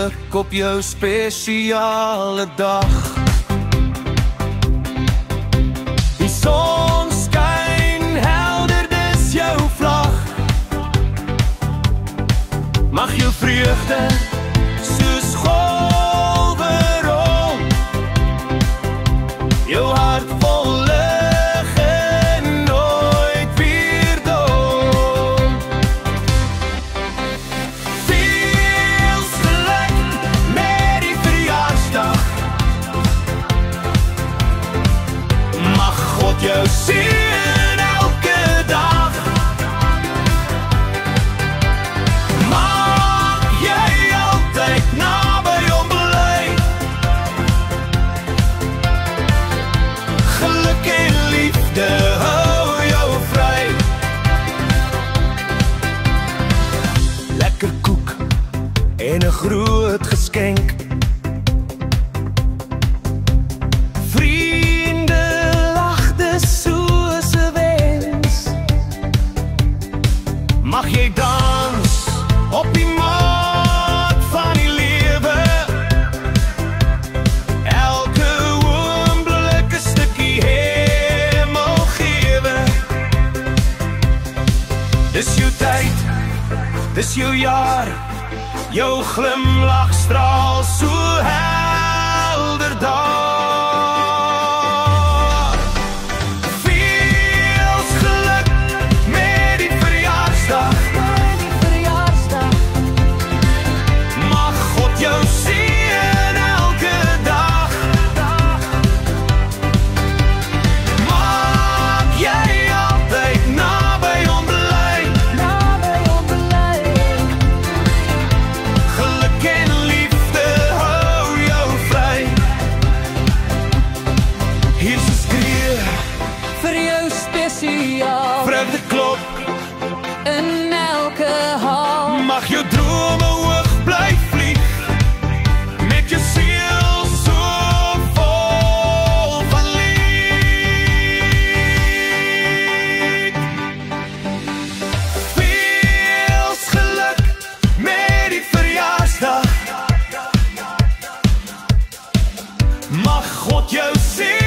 geluk op jou spesiale dag. Die son skyn helder, dis jou vlag. Mag jou vreugde soos golwe rol, jou hart vol lig en nooit weer dol. Veel geluk met die verjaarsdag. Mag God jou seën elke dag. Mag jy altyd naby hom bly. Geluk en liefde hou jou vry. Lekker koek en 'n groot geskenk. Vriende lagte soos 'n wens. Mag jy dans op die maat van die lewe. Elke oomblik 'n stukkie hemel gewe. Dis jou tyd, dis jou jaar. Jou glimlach straal so helder daar. Veel geluk met die verjaarsdag. Mag God jou seën elke dag. Mag jy altyd naby hom bly. Geluk en liefde hou jou vry. Hier is 'n skree vir jou spesiaal vreugde klop. in elke hal. Mag jou drome hoog bly vlieg, met jou siel so vol van lied. Veel geluk met die verjaarsdag. Mag God jou seën